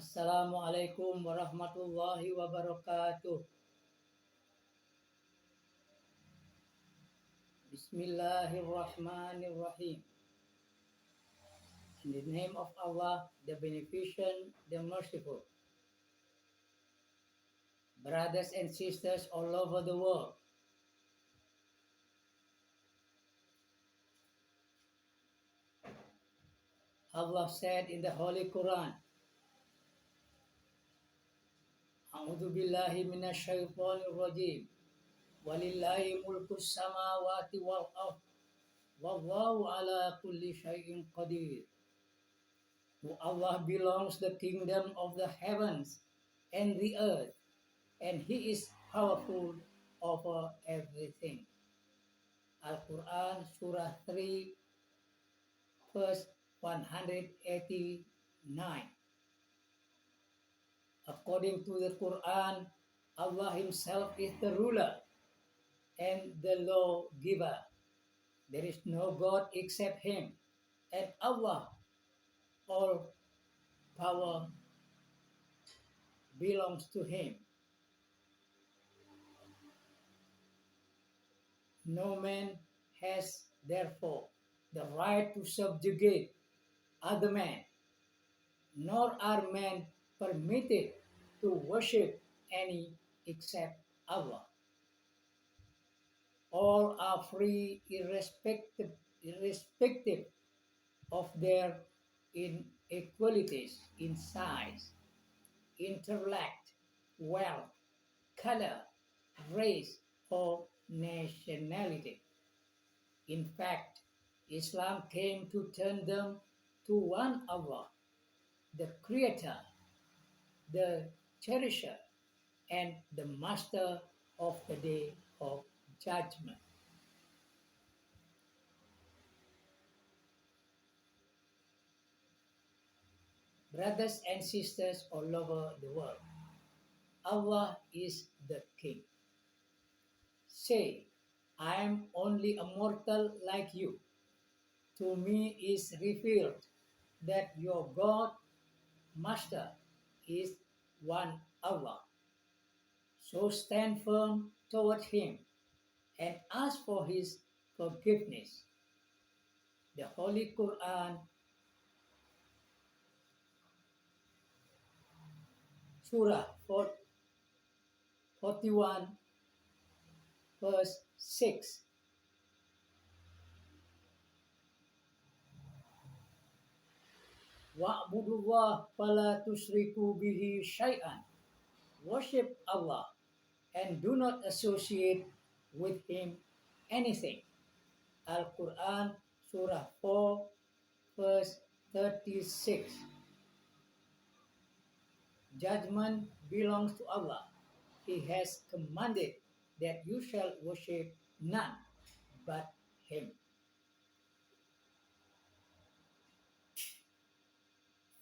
Assalamualaikum warahmatullahi wabarakatuh. Bismillahirrahmanirrahim. In the name of Allah, the Beneficent, the Merciful. Brothers and sisters all over the world, Allah said in the Holy Quran, A'udhu billahi minash shaitanir rajim. Walillahi mulkus samawati wal ard. Wallahu ala kulli syai'in qadir. To Allah belongs the kingdom of the heavens and the earth, and He is powerful over everything. Al-Quran, Surah 3, verse 189. According to the Quran, Allah Himself is the ruler and the lawgiver. There is no God except Him, and Allah, all power belongs to Him. No man has therefore the right to subjugate other men, nor are men permitted to worship any except Allah. All are free irrespective of their inequalities in size, intellect, wealth, color, race, or nationality. In fact, Islam came to turn them to one Allah, the Creator, the Cherisher, and the Master of the Day of Judgment. Brothers and sisters all over the world, Allah is the King. Say, I am only a mortal like you. To me is revealed that your God, Master, is one Allah. So stand firm toward Him and ask for His forgiveness. The Holy Quran, Surah 41, verse 6. Wa'budullah fala tusriku bihi syai'an. Worship Allah and do not associate with Him anything. Al-Quran, Surah 4, verse 36. Judgment belongs to Allah. He has commanded that you shall worship none but Him.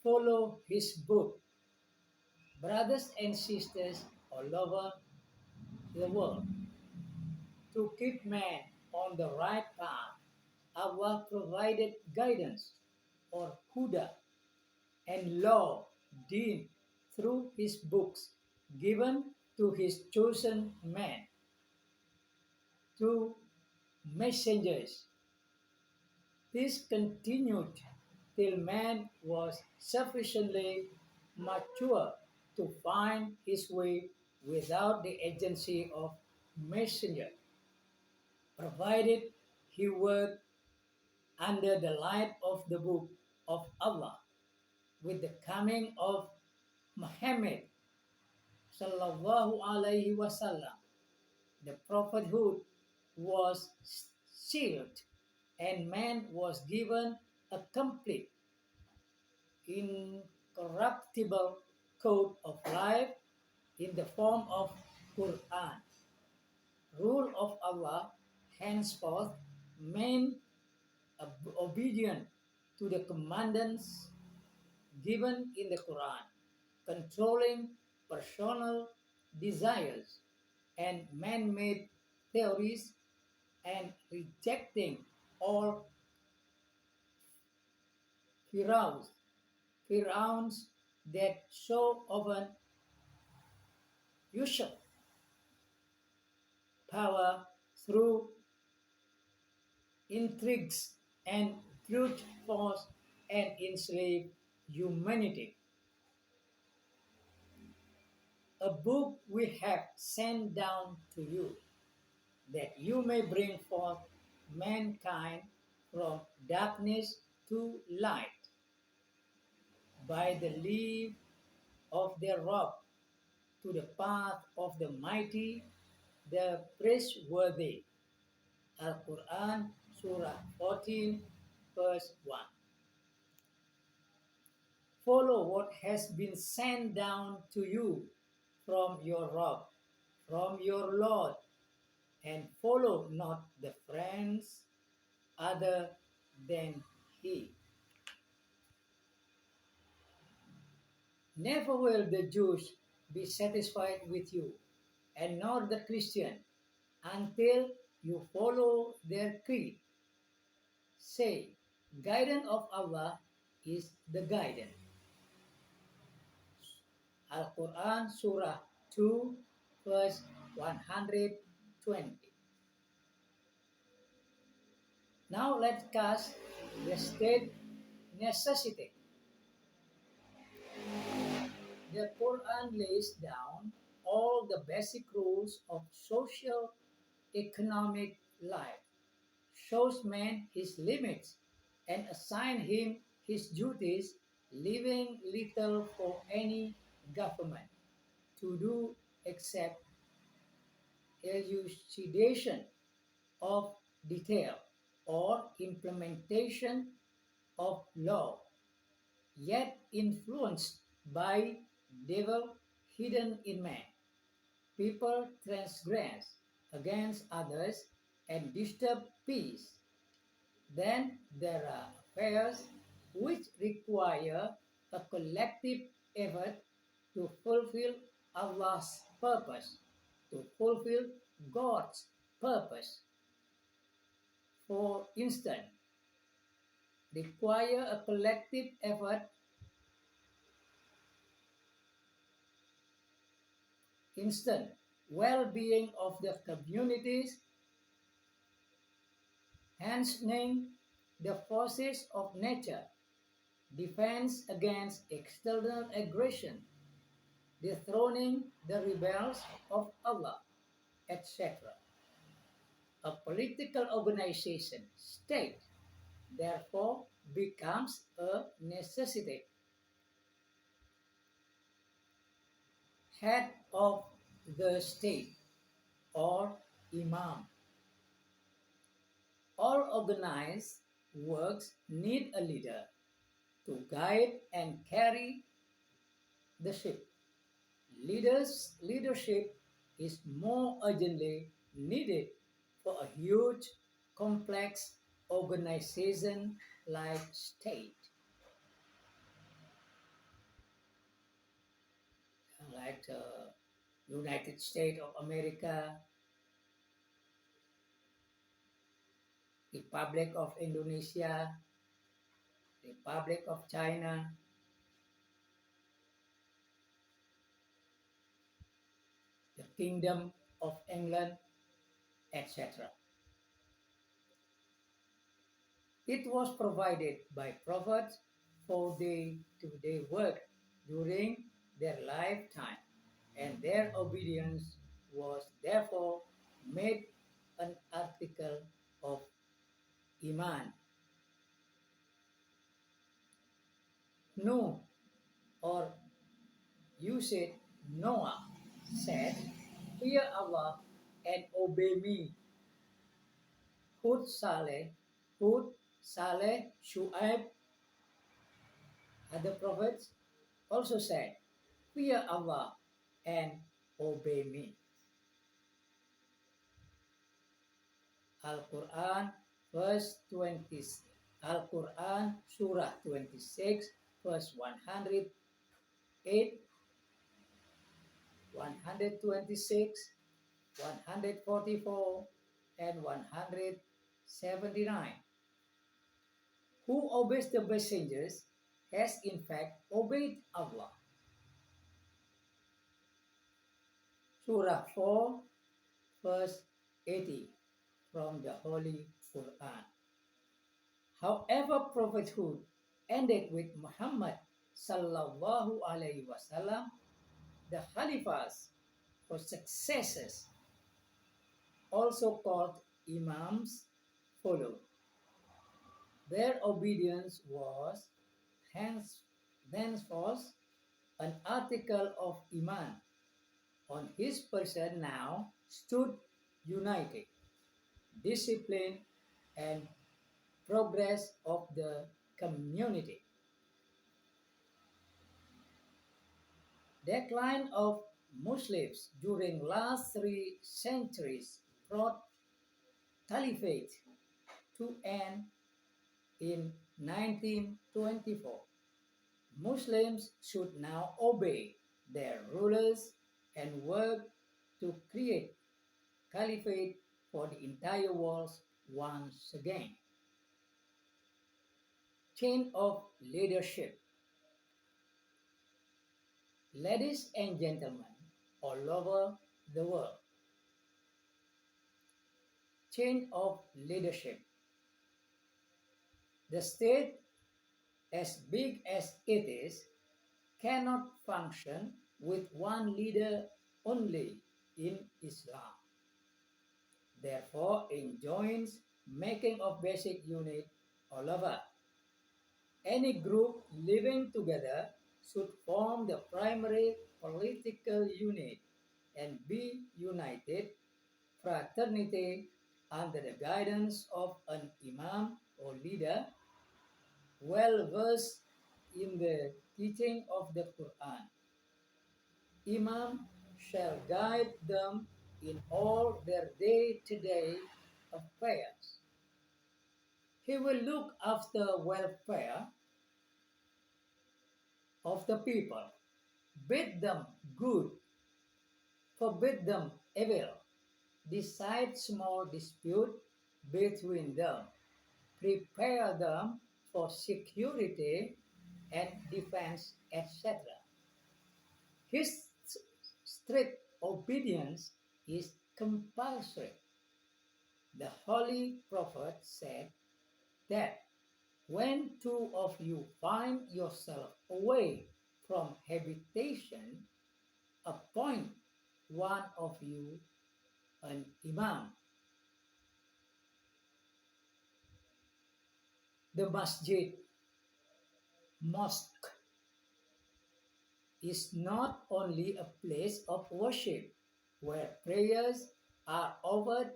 Follow His book. Brothers and sisters all over the world, to keep man on the right path, Allah provided guidance or huda and law, deen, through His books given to His chosen men, to messengers. This continued till man was sufficiently mature to find his way without the agency of messenger, provided he worked under the light of the book of Allah. With the coming of Muhammad sallallahu alaihi wasallam, the prophethood was sealed, and man was given a complete, incorruptible code of life in the form of Quran. Rule of Allah henceforth meant obedient to the commandments given in the Quran, controlling personal desires and man-made theories, and rejecting all Pharaoh's that so often usurp power through intrigues and brute force and enslave humanity. A book we have sent down to you, that you may bring forth mankind from darkness to light by the leave of their rock to the path of the mighty, the praiseworthy. Al-Quran, Surah 14, verse 1. Follow what has been sent down to you from your rock, from your Lord, and follow not the friends other than He. Never will the Jews be satisfied with you, and nor the Christian, until you follow their creed. Say, guidance of Allah is the guidance. Al-Quran Surah 2 verse 120. Now let's cast the state necessity. The Quran lays down all the basic rules of social economic life, shows man his limits, and assigns him his duties, leaving little for any government to do except elucidation of detail or implementation of law, yet influenced by devil hidden in man. People transgress against others and disturb peace. Then there are affairs which require a collective effort to fulfill Allah's purpose, to fulfill God's purpose. For instance, require a collective effort. Instant well-being of the communities, enhancing the forces of nature, defense against external aggression, dethroning the rebels of Allah, etc. A political organization, state, therefore becomes a necessity. Head of the state or imam. All organized works need a leader to guide and carry the ship. Leadership is more urgently needed for a huge, complex organization like state, like the United States of America, Republic of Indonesia, Republic of China, the Kingdom of England, etc. It was provided by prophets for they to their work during their lifetime, and their obedience was therefore made an article of Iman. No, or you said Noah said, fear Allah and obey me. Hud, Saleh, Shu'aib, other prophets also said, fear Allah and obey me. Al-Quran, verse 20, Al-Quran, Surah 26, verse 108, 126, 144, and 179. Who obeys the messengers has in fact obeyed Allah. Surah 4, verse 80 from the Holy Quran. However, prophethood ended with Muhammad sallallahu alaihi wasallam. The Khalifas or successors, also called Imams, followed. Their obedience was thenceforth an article of Iman. On his person now stood united, discipline, and progress of the community. Decline of Muslims during last 3 centuries brought caliphate to end in 1924. Muslims should now obey their rulers and work to create caliphate for the entire world once again. Chain of leadership. Ladies and gentlemen all over the world, chain of leadership. The state, as big as it is, cannot function with one leader only in Islam. Therefore, enjoins making of basic unit all over. Any group living together should form the primary political unit and be united fraternity under the guidance of an imam or leader well versed in the teaching of the Quran. Imam shall guide them in all their day-to-day affairs. He will look after welfare of the people, bid them good, forbid them evil, decide small dispute between them, prepare them for security and defense, etc. His strict obedience is compulsory. The Holy Prophet said that when two of you find yourself away from habitation, appoint one of you an imam. The mosque, is not only a place of worship where prayers are offered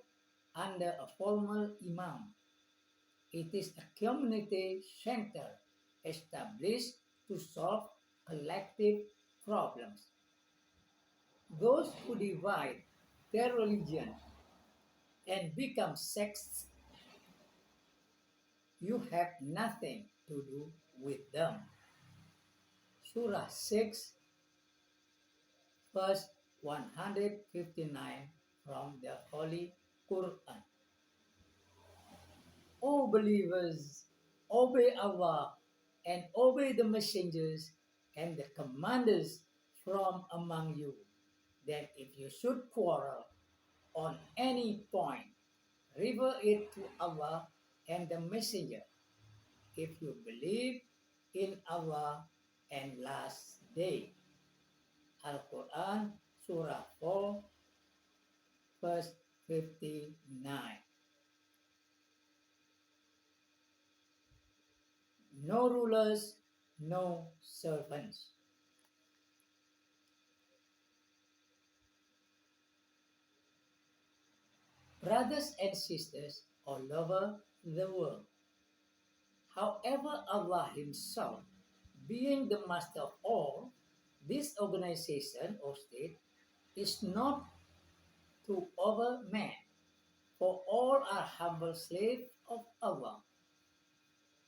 under a formal imam. It is a community center established to solve collective problems. Those who divide their religion and become sects, you have nothing to do with them. Surah 6, verse 159 from the Holy Quran. O believers, obey Allah and obey the messengers and the commanders from among you. Then if you should quarrel on any point, refer it to Allah and the messenger. If you believe in Allah and last day. Al-Quran, Surah 4, verse 59. No rulers, no servants. Brothers and sisters all over the world, however, Allah Himself, being the master of all, this organization or state is not to over man, for all are humble slaves of Allah.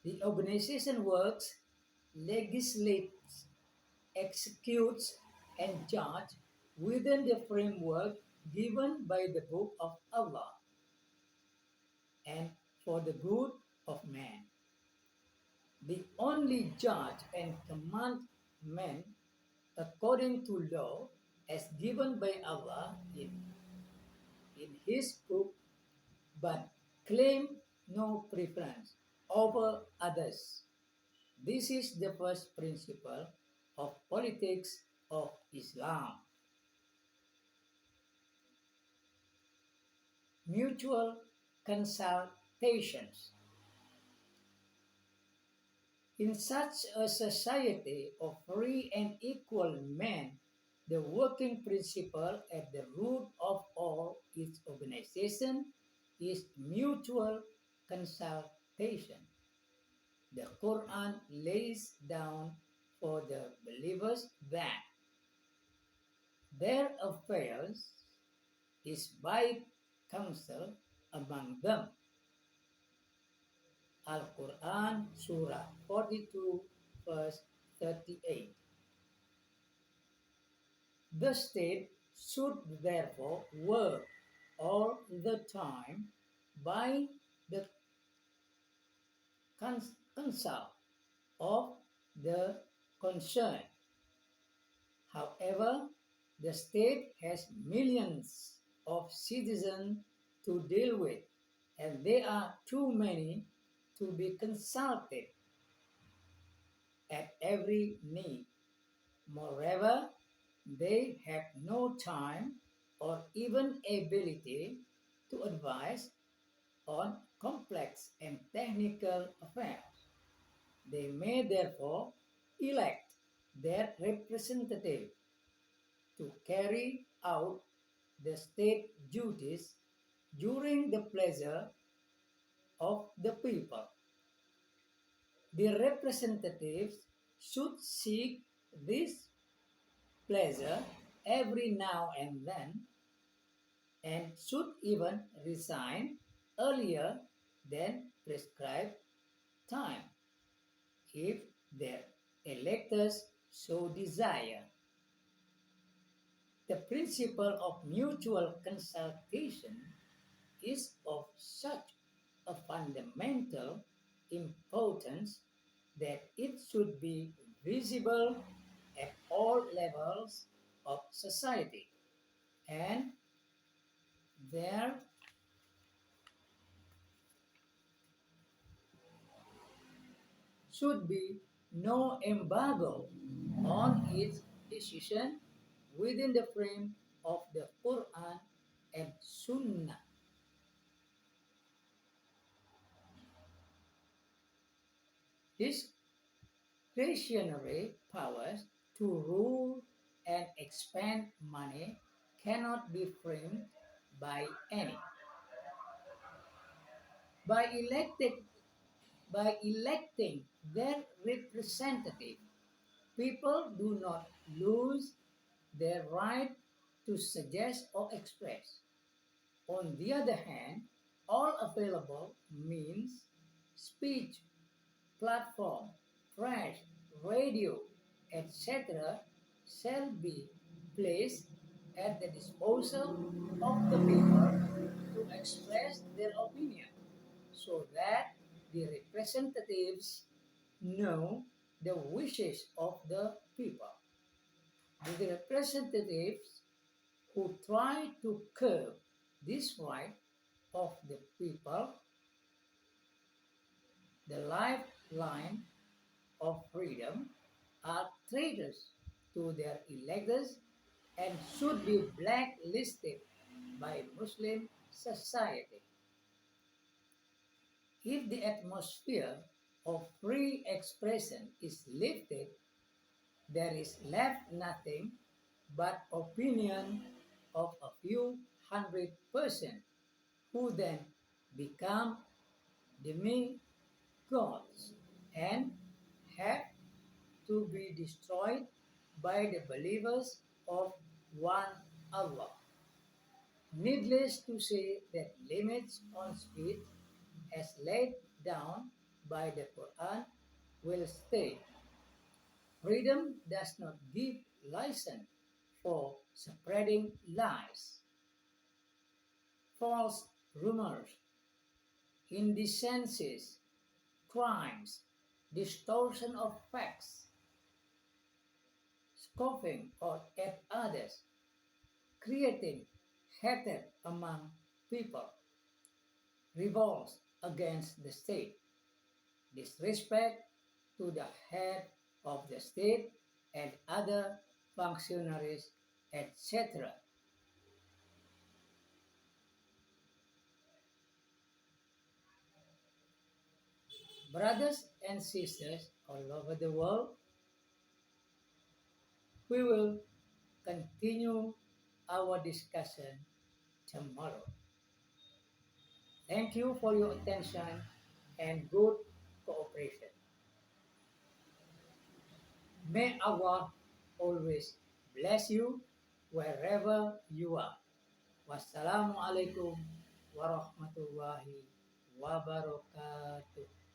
The organization works, legislates, executes, and judges within the framework given by the Book of Allah and for the good of man. The only judge and commandment according to law as given by Allah in His book, but claim no preference over others. This is the first principle of politics of Islam. Mutual consultations. In such a society of free and equal men, the working principle at the root of all its organization is mutual consultation. The Quran lays down for the believers that their affairs is by counsel among them. Al-Quran Surah 42 verse 38. The state should therefore work all the time by the counsel of the concerned. However, the state has millions of citizens to deal with, and there are too many to be consulted at every need. Moreover, they have no time or even ability to advise on complex and technical affairs. They may therefore elect their representative to carry out the state duties during the pleasure of the people. The representatives should seek this pleasure every now and then and should even resign earlier than prescribed time if their electors so desire. The principle of mutual consultation is of such a fundamental importance that it should be visible at all levels of society, and there should be no embargo on its decision within the frame of the Quran and Sunnah. Discretionary powers to rule and expend money cannot be framed by any. By elected by electing their representative, people do not lose their right to suggest or express. On the other hand, all available means, speech, platform, press, radio, etc., shall be placed at the disposal of the people to express their opinion, so that the representatives know the wishes of the people. The representatives who try to curb this right of the people, the lifeline of freedom, are traitors to their electors and should be blacklisted by Muslim society. If the atmosphere of free expression is lifted, there is left nothing but opinion of a few hundred persons who then become demigods and have to be destroyed by the believers of one Allah. Needless to say that limits on speech as laid down by the Quran will stay. Freedom does not give license for spreading lies, false rumors, indecencies, crimes, distortion of facts, scoffing or at others, creating hatred among people, revolts against the state, disrespect to the head of the state and other functionaries, etc. Brothers and sisters all over the world, we will continue our discussion tomorrow. Thank you for your attention and good cooperation. May Allah always bless you wherever you are. Wassalamualaikum warahmatullahi wabarakatuh.